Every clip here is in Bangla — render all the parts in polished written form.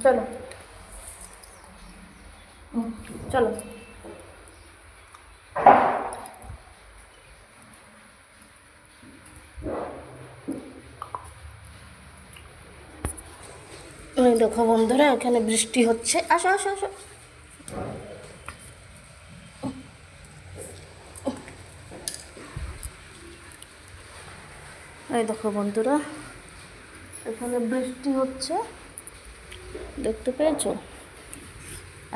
চলো চলো। দেখো বন্ধুরা, এখানে বৃষ্টি হচ্ছে। আসো আসো আসো। এই দেখো বন্ধুরা, এখানে বৃষ্টি হচ্ছে, দেখতে পেয়েছো?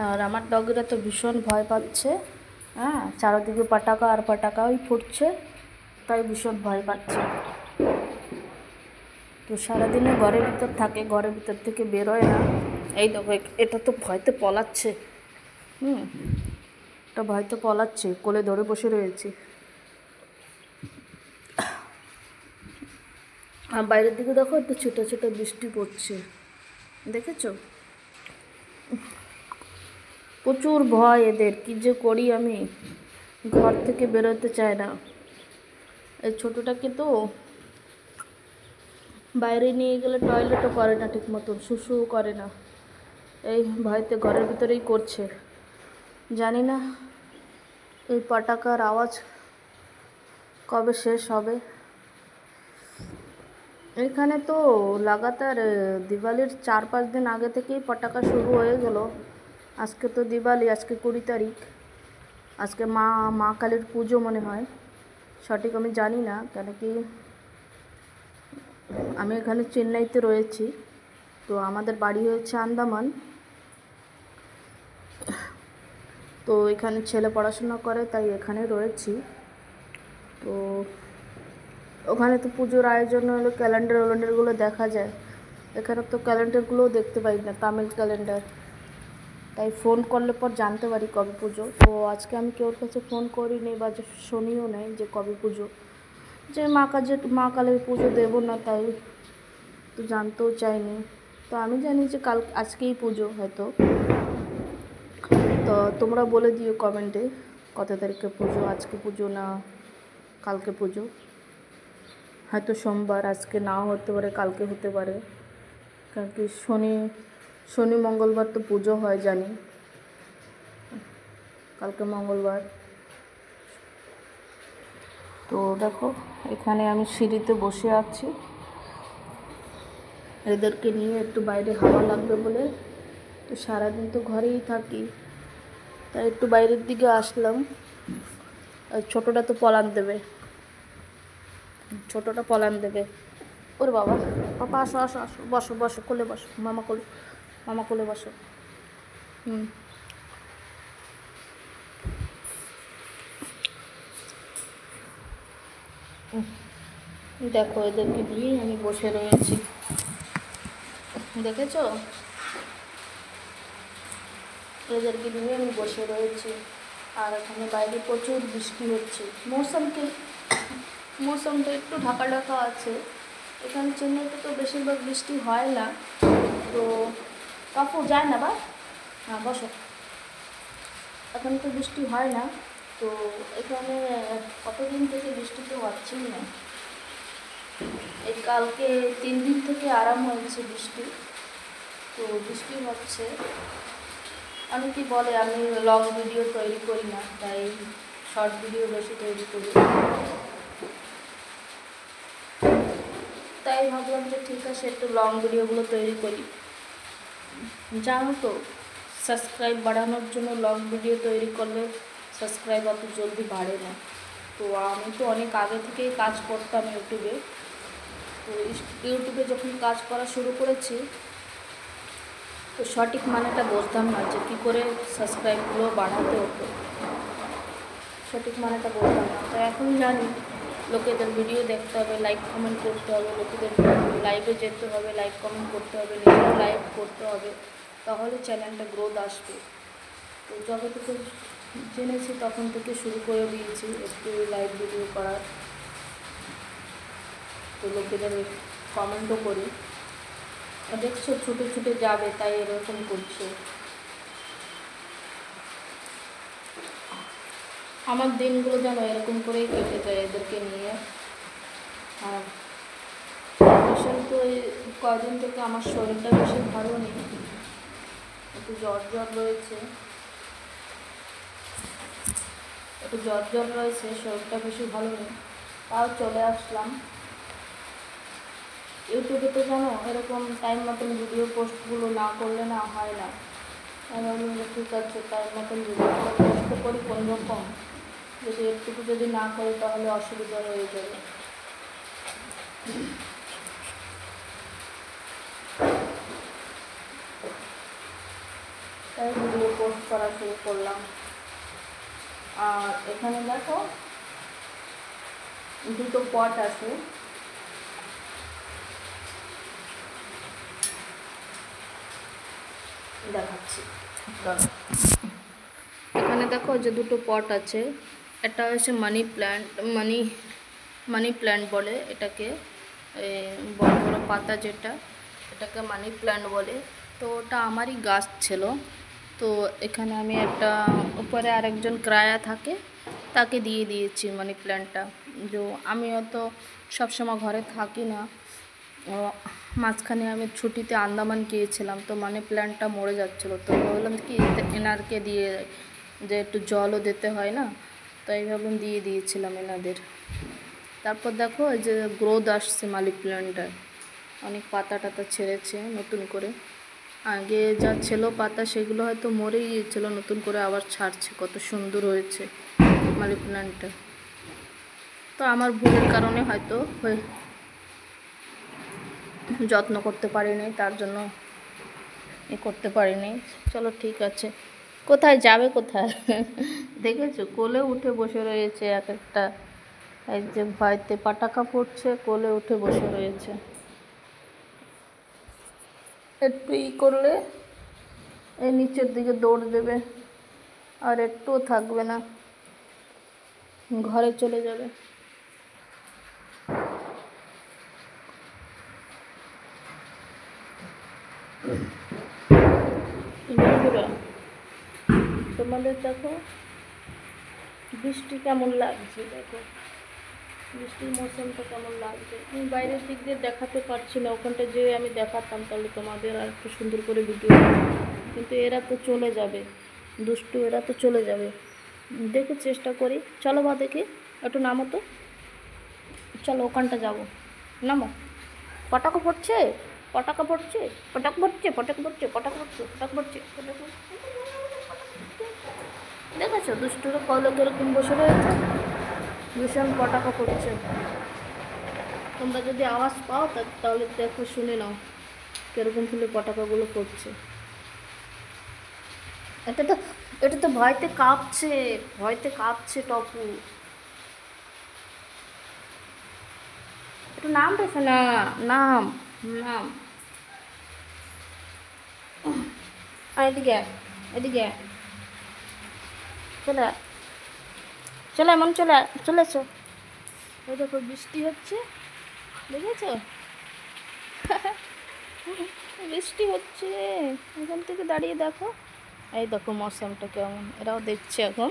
আর আমার ডগিরা তো ভীষণ ভয় পাচ্ছে। হ্যাঁ, চারিদিকে পটাকা আর পটাকাই ফুটছে, তাই ভীষণ ভয় পাচ্ছে। তো সারাদিনে ঘরের ভিতর থাকে, ঘরের ভিতর থেকে বেরোয় না। এই দেখো, এটা তো ভয়তে পলাচ্ছে। এটা ভয়তে পলাচ্ছে, কোলে ধরে বসে রয়েছে। আর বাইরের দিকে দেখো, একটু ছোটো ছোটো বৃষ্টি পড়ছে, দেখেছো? প্রচুর ভয় এদের, কী যে করি আমি, ঘর থেকে বেরোতে চায় না। এই ছোটোটাকে তো বাইরে নিয়ে গেলে টয়লেটও করে না ঠিক মতন, শুশুও করে না, এই ভয়তে ঘরের ভিতরেই করছে। জানি না এই পটাকার আওয়াজ কবে শেষ হবে। এখানে তো লাগাতার দিওয়ালির 4-5 দিন আগে থেকেই পটাকা শুরু হয়ে গেল। আজকে তো দিওয়ালি, আজকে 20 তারিখ। আজকে মা কালীর পুজো মনে হয়, সঠিক আমি জানি না, কেন কি আমি এখানে চেন্নাইতে রয়েছি, তো আমাদের বাড়ি হচ্ছে আন্দামান। তো এখানে ছেলে পড়াশোনা করে, তাই এখানে রয়েছি। তো ওখানে তো পুজোর আয়োজন হলো, ক্যালেন্ডারগুলো দেখা যায়। এখানে তো ক্যালেন্ডারগুলোও দেখতে পাই না, তামিল ক্যালেন্ডার। তাই ফোন করলে পর জানতে পারি কবে পুজো। তো আজকে আমি কেউর কাছে ফোন করিনি বা শুনিও নেই যে কবে পুজো, যে মা কালীর পুজো দেবো না, তাই তো জানতেও চাইনি। তো আমি জানি যে আজকেই পুজো হয়তো। তো তোমরা বলে দিও কমেন্টে কত তারিখে পুজো, আজকে পুজো না কালকে পুজো। হয়তো সোমবার, আজকে নাও হতে পারে, কালকে হতে পারে, কারণ কি শনি মঙ্গলবার তো পুজো হয় জানি। কালকে মঙ্গলবার। তো দেখো, এখানে আমি সিঁড়িতে বসে আছি, এদেরকে নিয়ে একটু বাইরে হাওয়া লাগবে বলে। তো সারাদিন তো ঘরেই থাকি, তাই একটু বাইরের দিকে আসলাম। আর ছোটোটা তো পলান দেবে, ছোটোটা পলান দেবে। ওরে বাবা, পাপা আসো আসো আসো, বসো বসো, কোলে বসো, মামা কোলে বসো। দেখো, এদেরকে নিয়েই আমি বসে রয়েছি, দেখেছো? এদেরকে নিয়ে আমি বসে রয়েছি। আর এখানে বাইরে প্রচুর বৃষ্টি হচ্ছে। মৌসুমটা একটু ঢাকা ঢাকা আছে। এখানে চেন্নাইতে তো বেশিরভাগ বৃষ্টি হয় না, তো কাকু যায় না বা। হ্যাঁ বসো। এখন তো বৃষ্টি হয় না, তো এখানে কতদিন থেকে বৃষ্টি তো হচ্ছেই না। এই কালকে 3 দিন থেকে আরাম হয়েছে বৃষ্টি, তো বৃষ্টি হচ্ছে। অনেকে বলে আমি লং ভিডিও তৈরি করি না, তাই শর্ট ভিডিও বেশি তৈরি করি। তাই ভাবলাম যে ঠিক আছে, একটু লং ভিডিওগুলো তৈরি করি। জানো তো, সাবস্ক্রাইব বাড়ানোর জন্য লং ভিডিও তৈরি করলে সাবস্ক্রাইব অত জলদি বাড়ে না। তো আমি তো অনেক আগে থেকেই কাজ করতাম ইউটিউবে। তো ইউটিউবে যখন কাজ করা শুরু করেছি, তো সঠিক মানেটা বুঝতাম না যে কী করে সাবস্ক্রাইবগুলো বাড়াতে হতো, সঠিক মানেটা বুঝতাম না। তো এখন জানি লোকেদের ভিডিও দেখতে হবে, লাইক কমেন্ট করতে হবে, লোকেদের লাইভে যেতে হবে, লাইক কমেন্ট করতে হবে, নিজেও লাইভ করতে হবে, তাহলে চ্যানেলটা গ্রোথ আসবে। তো যবে থেকে জেনেছি তখন থেকে শুরু করে দিয়েছি একটু লাইভ ভিডিও করার। তো লোকেদের কমেন্টও করি, দেখছো ছুটে ছুটে যাবে, তাই এরকম করছে। আমার দিনগুলো যেন এরকম করেই কেটে যায় এদেরকে নিয়ে। আর ভীষণ তো এই কদিন থেকে আমার শরীরটা বেশি ভালো নেই, একটু জ্বর রয়েছে, শরীরটা বেশি ভালো নেই, তাও চলে আসলাম। ইউটিউবে তো জানো এরকম টাইম মতন ভিডিও পোস্টগুলো না করলে না হয় না। আমি ভাবলাম যে ঠিক আছে, টাইম মতন ভিডিওগুলো পোস্ট করি কোন রকম, যদি একটুকু যদি না করি তাহলে অসুবিধা হয়ে যাবে। তাই ভিডিও পোস্ট করা শুরু করলাম। আর এখানে দেখো দুটো পট আছে, দেখাচ্ছি। এখানে দেখো যে দুটো পট আছে, একটা হচ্ছে মানি প্ল্যান্ট বলে এটাকে, বড় বড় পাতা যেটা, এটাকে মানি প্ল্যান্ট বলে। তো ওটা আমারই গাছ ছিল। তো এখানে আমি একটা, উপরে আরেকজন ক্রায়া থাকে, তাকে দিয়ে দিয়েছি মানি প্ল্যান্টটা। যে আমি অত সবসময় ঘরে থাকি না, মাঝখানে আমি ছুটিতে আন্দামান গিয়েছিলাম, তো মানি প্ল্যান্টটা মরে যাচ্ছিলো। তো ভাবলাম কি এনারকে দিয়ে, যে একটু জলও দিতে হয় না, তাই ভাবলাম দিয়ে দিয়েছিলাম এনাদের। তারপর দেখো এই যে গ্রোথ আসছে মানি প্ল্যান্টটার, অনেক পাতা টাতা ছেড়েছে নতুন করে। আগে যা ছিল পাতা সেগুলো হয়তো মরে গিয়েছিলো, নতুন করে আবার ছাড়ছে, কত সুন্দর হয়েছে মানি প্ল্যান্টটা। তো আমার ভুলের কারণে হয়তো যত্ন করতে পারিনি, তার জন্য করতে পারিনি। চলো ঠিক আছে, কোথায় যাবে কোথায়? দেখেছো কোলে উঠে বসে রয়েছে এক একটা, এই যে ভয়তে পাটাকা পড়ছে, কোলে উঠে বসে রয়েছে। একটু করলে এই নিচের দিকে দৌড় দেবে, আর একটুও থাকবে না, ঘরে চলে যাবে। বন্ধুরা তোমাদের দেখো বৃষ্টি কেমন লাগছে, দেখো বৃষ্টির মৌসুমটা কেমন লাগছে। আমি বাইরের দিক দিয়ে দেখাতে পারছি না, ওখানটা যে আমি দেখাতাম তাহলে তোমাদের আর একটু সুন্দর করে ভিডিও, কিন্তু এরা তো চলে যাবে, দুষ্টু এরা তো চলে যাবে। দেখে চেষ্টা করি, চলো বা দেখি, একটু নামো তো, চলো ওখানটা যাবো, নামো। পটাকা পড়ছে, পটাকা পড়ছে, পটাকা পড়ছে, পটাকা পড়ছে, পটাকা পড়ছে, পটাকা পড়ছে, পটাকা পড়ছে। দেখেছো দুষ্টুরা কলে কিরকম বসে রয়েছে, ভীষণ পটাকা পড়ছে। তোমরা যদি আওয়াজ পাও তাহলে দেখো, শুনে নাও কিরকম ফুলে পটাকাগুলো পড়ছে। এটা তো ভয়তে কাঁপছে টপু। একটু নাম রেখে না, নাম নাম এদিকে এদিকে চলে চলে এমন চলেছো। ওই দেখো বৃষ্টি হচ্ছে, দেখেছো? বৃষ্টি হচ্ছে, এখান থেকে দাঁড়িয়ে দেখো, এই দেখো মৌসুমটা কেমন। এরাও দেখছে এখন,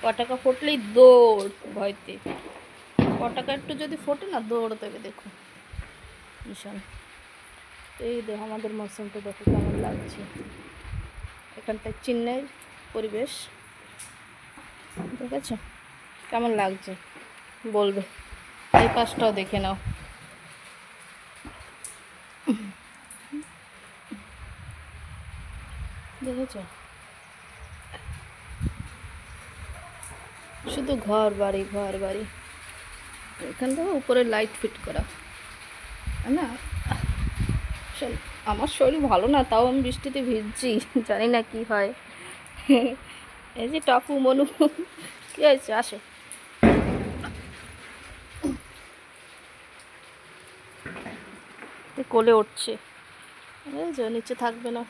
পটাকা ফুটলেই দৌড়, ভয়তে পটাকা একটু যদি ফোটে না দৌড় দেবে, দেখো ভীষণ। এই দেখো আমাদের মৌসুমটা দেখো কেমন লাগছে, এখানটায় চেন্নাইয়ের পরিবেশ, দেখেছো কেমন লাগছে বলবে। এই পাশটাও দেখে নাও, দেখেছো? শুধু ঘর বাড়ি ঘর বাড়ি। এখান থেকে উপরে লাইট ফিট করা না। আমার শরীর ভালো না, তাও আমি বৃষ্টিতে ভিজছি, জানি না কি হয়। এই যে টাপু মনু, কি হয়েছে আসো। কোলে উঠছে, বুঝেছো নিচে থাকবে না।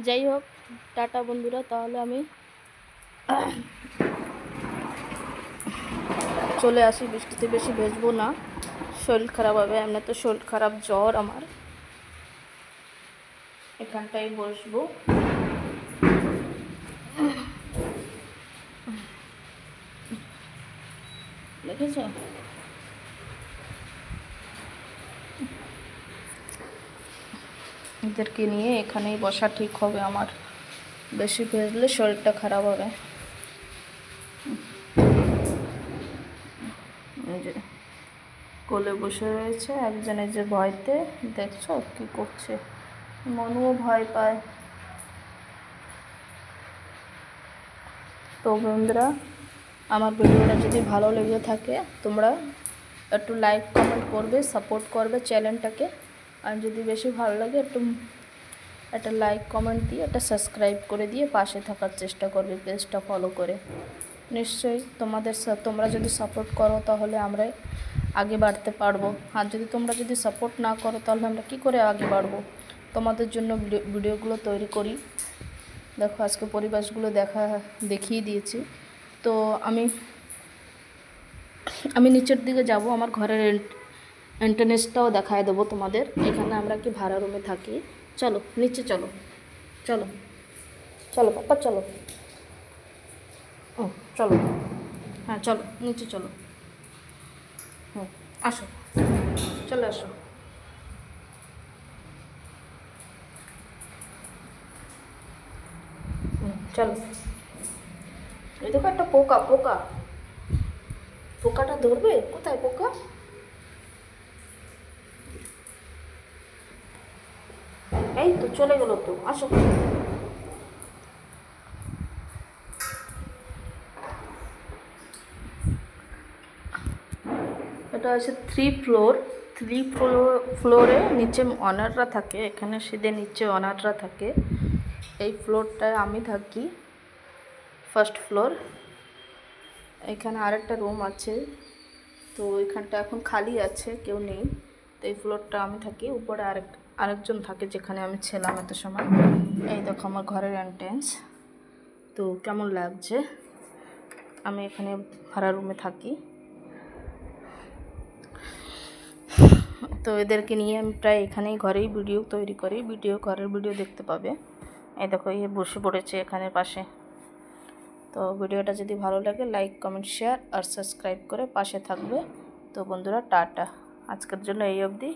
যাই হোক, টাটা বন্ধুরা, তাহলে আমি চলে আসি, বৃষ্টিতে বেশি ভেজবো না, শরীর খারাপ হবে। এমনি তো শরীর খারাপ, জ্বর আমার। এখানটায় বসবো, দেখেছো এদেরকে নিয়ে এখানেই বসা ঠিক হবে আমার, বেশি ভেজলে শরীরটা খারাপ হবে। এই যে কোলে বসে রয়েছে একজন, এই যে ভয়তে দেখছো কি করছে, মনুও ভয় পায়। তো বন্ধুরা, আমার ভিডিওটা যদি ভালো লেগে থাকে তোমরা একটু লাইক কমেন্ট করবে, সাপোর্ট করবে চ্যানেলটাকে। আর যদি বেশি ভালো লাগে একটা লাইক কমেন্ট দিয়ে একটা সাবস্ক্রাইব করে দিয়ে পাশে থাকার চেষ্টা করবে, পেজটা ফলো করে। নিশ্চয়ই তোমরা যদি সাপোর্ট করো তাহলে আমরা আগে বাড়তে পারবো, আর তোমরা যদি সাপোর্ট না করো তাহলে আমরা কি করে আগে বাড়বো। তোমাদের জন্য ভিডিওগুলো তৈরি করি। দেখো আজকে পরিবেশগুলো দেখিয়ে দিয়েছি। তো আমি নিচের দিকে যাব, আমার ঘরের এন্ট্রান্সটাও দেখায় দেবো তোমাদের। এখানে আমরা কি ভাড়া রুমে থাকি। চলো নিচে চলো, চলো চলো পাপা চলো। ও চলো, হ্যাঁ চলো নিচে চলো। হুম আসো, চলে আসো। চলো, এই দেখো একটা পোকাটা ধরবে, কোথায় পোকা? এই তো চলে গেল, তো আসো। এটা আছে 3 ফ্লোরে নিচে অনাররা থাকে, এখানে সিধে নিচে অনাররা থাকে। এই ফ্লোরটায় আমি থাকি, ফার্স্ট ফ্লোর। এখানে আরেকটা রুম আছে, তো এখানটা এখন খালি আছে, কেউ নেই। তো এই ফ্লোরটা আমি থাকি, উপরে আরেকজন থাকে যেখানে আমি ছিলাম এত সময়। এই দেখো আমার ঘরের এন্ট্রেন্স। তো কেমন লাগছে, আমি এখানে ভাড়া রুমে থাকি। তো এদেরকে নিয়ে আমি প্রায় এখানেই ঘরেই ভিডিও তৈরি করি, ঘরের ভিডিও দেখতে পাবে। এই দেখো এই বসে পড়েছে এখানে পাশে। তো ভিডিওটা যদি ভালো লাগে লাইক কমেন্ট শেয়ার আর সাবস্ক্রাইব করে পাশে থাকবে। তো বন্ধুরা টাটা, আজকের জন্য এই অবধি।